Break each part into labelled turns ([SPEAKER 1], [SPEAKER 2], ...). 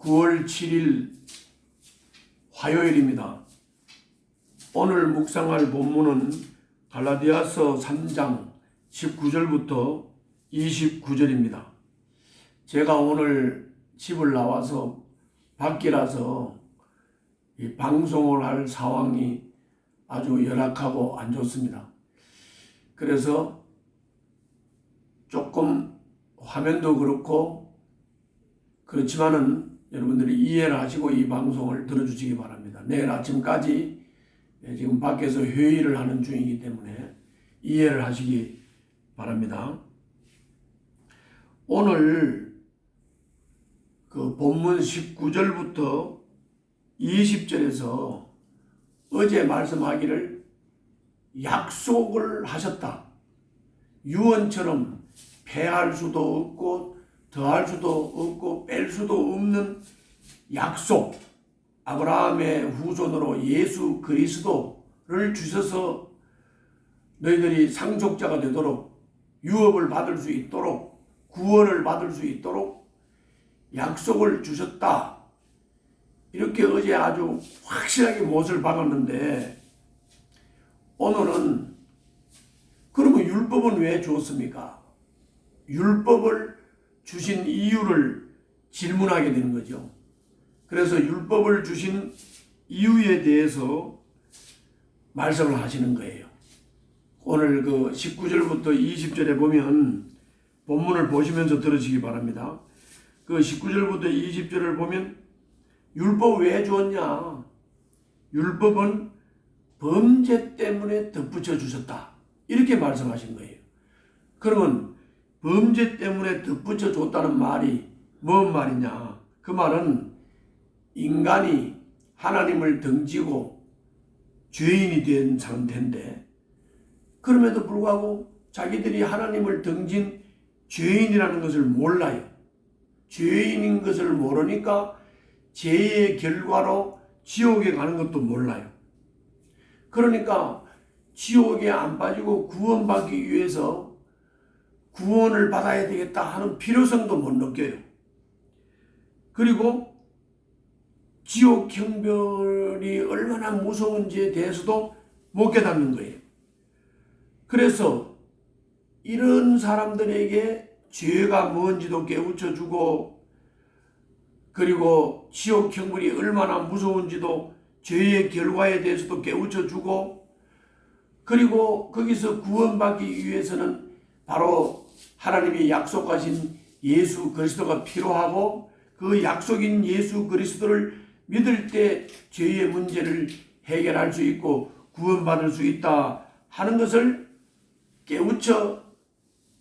[SPEAKER 1] 9월 7일 화요일입니다. 오늘 묵상할 본문은 갈라디아서 3장 19절부터 29절입니다. 제가 오늘 집을 나와서 밖이라서 이 방송을 할 상황이 아주 열악하고 안 좋습니다. 그래서 조금 화면도 그렇지만은 여러분들이 이해를 하시고 이 방송을 들어주시기 바랍니다. 내일 아침까지 지금 밖에서 회의를 하는 중이기 때문에 이해를 하시기 바랍니다. 오늘 그 본문 19절부터 20절에서 어제 말씀하기를 약속을 하셨다. 유언처럼 패할 수도 없고 더할 수도 없고 뺄 수도 없는 약속, 아브라함의 후손으로 예수 그리스도를 주셔서 너희들이 상속자가 되도록 유업을 받을 수 있도록 구원을 받을 수 있도록 약속을 주셨다. 이렇게 어제 아주 확실하게 못을 박았는데 오늘은 그러면 율법은 왜 주었습니까? 율법을 주신 이유를 질문하게 되는 거죠. 그래서 율법을 주신 이유에 대해서 말씀을 하시는 거예요. 오늘 그 19절부터 20절에 보면 본문을 보시면서 들으시기 바랍니다. 그 19절부터 20절을 보면 율법 왜 주었냐? 율법은 범죄 때문에 덧붙여 주셨다. 이렇게 말씀하신 거예요. 그러면 범죄 때문에 덧붙여 줬다는 말이 뭔 말이냐? 그 말은 인간이 하나님을 등지고 죄인이 된 상태인데 그럼에도 불구하고 자기들이 하나님을 등진 죄인이라는 것을 몰라요. 죄인인 것을 모르니까 죄의 결과로 지옥에 가는 것도 몰라요. 그러니까 지옥에 안 빠지고 구원받기 위해서 구원을 받아야 되겠다 하는 필요성도 못 느껴요. 그리고 지옥 형벌이 얼마나 무서운지에 대해서도 못 깨닫는 거예요. 그래서 이런 사람들에게 죄가 뭔지도 깨우쳐주고 그리고 지옥 형벌이 얼마나 무서운지도 죄의 결과에 대해서도 깨우쳐주고 그리고 거기서 구원받기 위해서는 바로 하나님이 약속하신 예수 그리스도가 필요하고 그 약속인 예수 그리스도를 믿을 때 죄의 문제를 해결할 수 있고 구원받을 수 있다 하는 것을 깨우쳐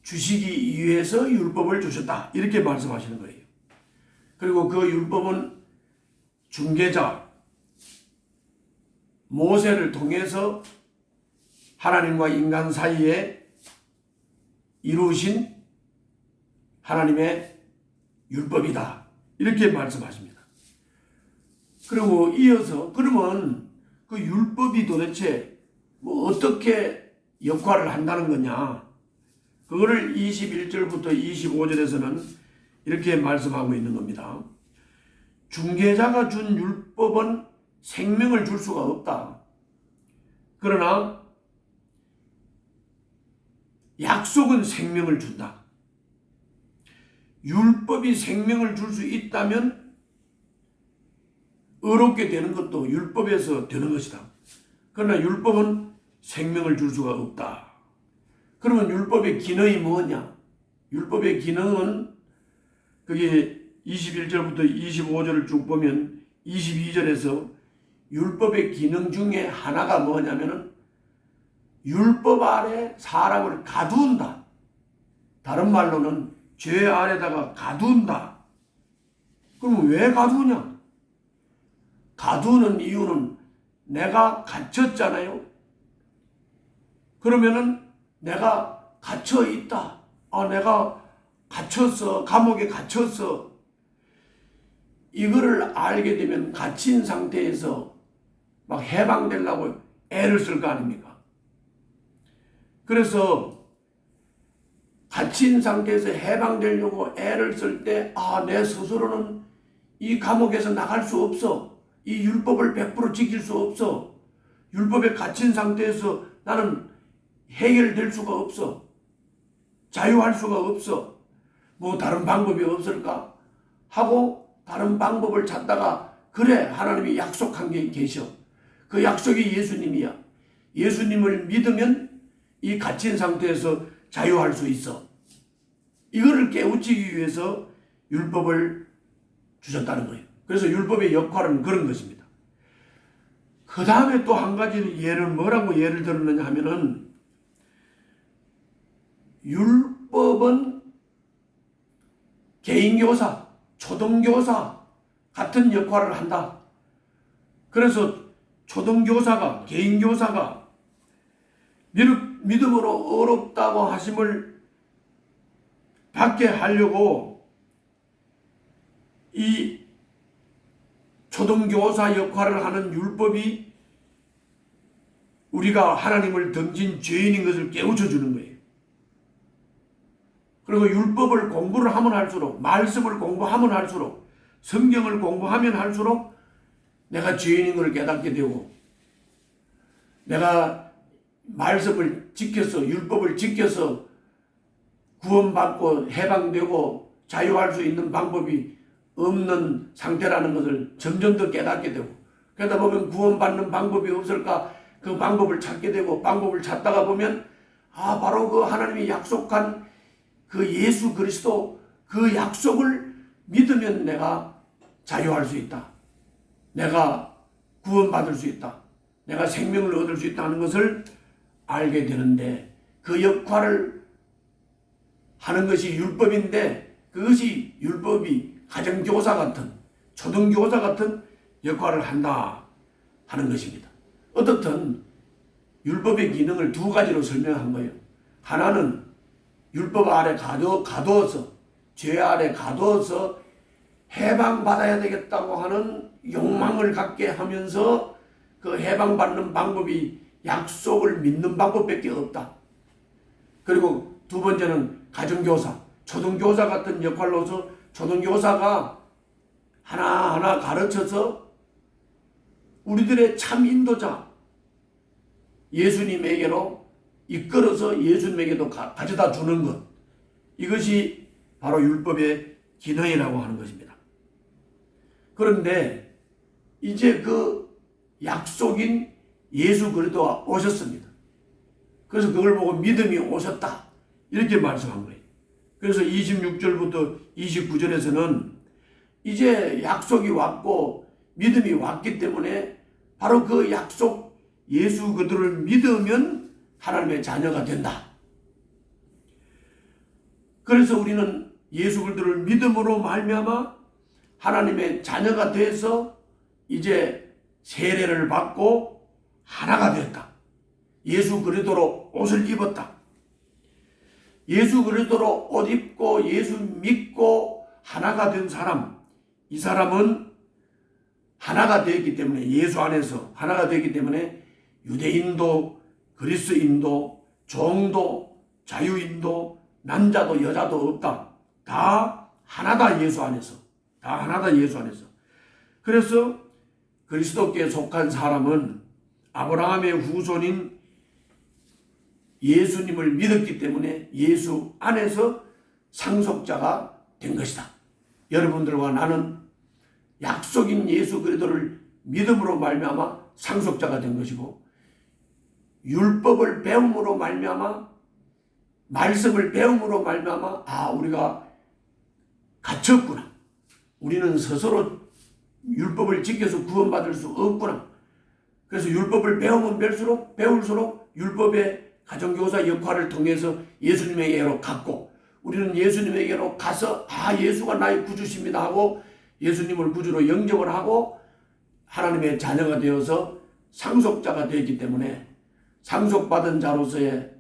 [SPEAKER 1] 주시기 위해서 율법을 주셨다. 이렇게 말씀하시는 거예요. 그리고 그 율법은 중개자 모세를 통해서 하나님과 인간 사이에 이루신 하나님의 율법이다. 이렇게 말씀하십니다. 그리고 이어서 그러면 그 율법이 도대체 뭐 어떻게 역할을 한다는 거냐? 그거를 21절부터 25절에서는 이렇게 말씀하고 있는 겁니다. 중개자가 준 율법은 생명을 줄 수가 없다. 그러나 약속은 생명을 준다. 율법이 생명을 줄 수 있다면 의롭게 되는 것도 율법에서 되는 것이다. 그러나 율법은 생명을 줄 수가 없다. 그러면 율법의 기능이 뭐냐? 율법의 기능은 그게 21절부터 25절을 쭉 보면 22절에서 율법의 기능 중에 하나가 뭐냐면은 율법 아래 사람을 가두운다. 다른 말로는 죄 아래다가 가두운다. 그럼 왜 가두냐? 가두는 이유는 내가 갇혔잖아요. 그러면은 내가 갇혀 있다. 내가 갇혔어. 감옥에 갇혔어. 이거를 알게 되면 갇힌 상태에서 막 해방되려고 애를 쓸 거 아닙니까? 그래서 갇힌 상태에서 해방되려고 애를 쓸 때, 내 스스로는 이 감옥에서 나갈 수 없어. 이 율법을 100% 지킬 수 없어. 율법에 갇힌 상태에서 나는 해결될 수가 없어. 자유할 수가 없어. 뭐 다른 방법이 없을까? 하고 다른 방법을 찾다가 그래, 하나님이 약속한 게 계셔. 그 약속이 예수님이야. 예수님을 믿으면 이 갇힌 상태에서 자유할 수 있어. 이거를 깨우치기 위해서 율법을 주셨다는 거예요. 그래서 율법의 역할은 그런 것입니다. 그 다음에 또 한 가지 예를 뭐라고 예를 들었느냐 하면은, 율법은 개인교사, 초등교사 같은 역할을 한다. 그래서 초등교사가, 개인교사가 믿음으로 어렵다고 하심을 받게 하려고 이 초등교사 역할을 하는 율법이 우리가 하나님을 던진 죄인인 것을 깨우쳐 주는 거예요. 그리고 율법을 공부를 하면 할수록, 말씀을 공부하면 할수록, 성경을 공부하면 할수록 내가 죄인인 것을 깨닫게 되고, 내가 말씀을 지켜서, 율법을 지켜서 구원받고 해방되고 자유할 수 있는 방법이 없는 상태라는 것을 점점 더 깨닫게 되고, 그러다 보면 구원받는 방법이 없을까? 그 방법을 찾게 되고, 방법을 찾다가 보면 바로 그 하나님이 약속한 그 예수 그리스도, 그 약속을 믿으면 내가 자유할 수 있다. 내가 구원받을 수 있다. 내가 생명을 얻을 수 있다는 것을 알게 되는데, 그 역할을 하는 것이 율법인데, 그것이 율법이 가정교사 같은, 초등교사 같은 역할을 한다 하는 것입니다. 어떻든 율법의 기능을 두 가지로 설명한 거예요. 하나는 율법 아래 가두어서, 죄 아래 가두어서 해방받아야 되겠다고 하는 욕망을 갖게 하면서 그 해방받는 방법이 약속을 믿는 방법밖에 없다. 그리고 두 번째는 가정교사, 초등교사 같은 역할로서 초등교사가 하나하나 가르쳐서 우리들의 참 인도자 예수님에게로 이끌어서 예수님에게도 가져다 주는 것, 이것이 바로 율법의 기능이라고 하는 것입니다. 그런데 이제 그 약속인 예수 그리스도가 오셨습니다. 그래서 그걸 보고 믿음이 오셨다, 이렇게 말씀한 거예요. 그래서 26절부터 29절에서는 이제 약속이 왔고 믿음이 왔기 때문에 바로 그 약속 예수 그리스도를 믿으면 하나님의 자녀가 된다. 그래서 우리는 예수 그리스도를 믿음으로 말미암아 하나님의 자녀가 돼서 이제 세례를 받고 하나가 되었다. 예수 그리스도로 옷을 입었다. 예수 그리스도로 옷 입고 예수 믿고 하나가 된 사람, 이 사람은 하나가 되었기 때문에, 예수 안에서 하나가 되었기 때문에 유대인도 그리스인도 종도 자유인도 남자도 여자도 없다. 다 하나다, 예수 안에서. 다 하나다, 예수 안에서. 그래서 그리스도께 속한 사람은 아브라함의 후손인 예수님을 믿었기 때문에 예수 안에서 상속자가 된 것이다. 여러분들과 나는 약속인 예수 그리스도를 믿음으로 말미암아 상속자가 된 것이고, 율법을 배움으로 말미암아, 말씀을 배움으로 말미암아 우리가 갇혔구나. 우리는 스스로 율법을 지켜서 구원받을 수 없구나. 그래서 율법을 배우면 배울수록 율법의 가정교사 역할을 통해서 예수님에게로 갔고, 우리는 예수님에게로 가서 예수가 나의 구주십니다 하고 예수님을 구주로 영접을 하고 하나님의 자녀가 되어서 상속자가 되었기 때문에 상속받은 자로서의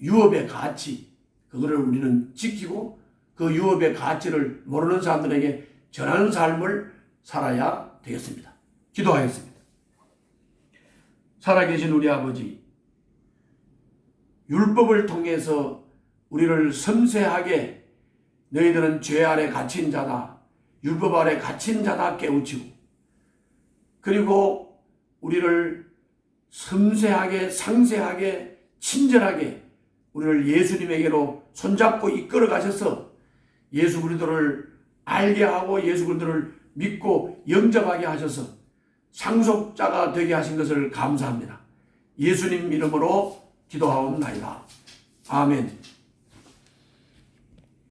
[SPEAKER 1] 유업의 가치, 그거를 우리는 지키고 그 유업의 가치를 모르는 사람들에게 전하는 삶을 살아야 되겠습니다. 기도하겠습니다. 살아계신 우리 아버지, 율법을 통해서 우리를 섬세하게 너희들은 죄 아래 갇힌 자다, 율법 아래 갇힌 자다 깨우치고, 그리고 우리를 섬세하게 상세하게 친절하게 우리를 예수님에게로 손잡고 이끌어 가셔서 예수 그리스도를 알게 하고 예수 그리스도를 믿고 영접하게 하셔서 상속자가 되게 하신 것을 감사합니다. 예수님 이름으로 기도하옵나이다. 아멘.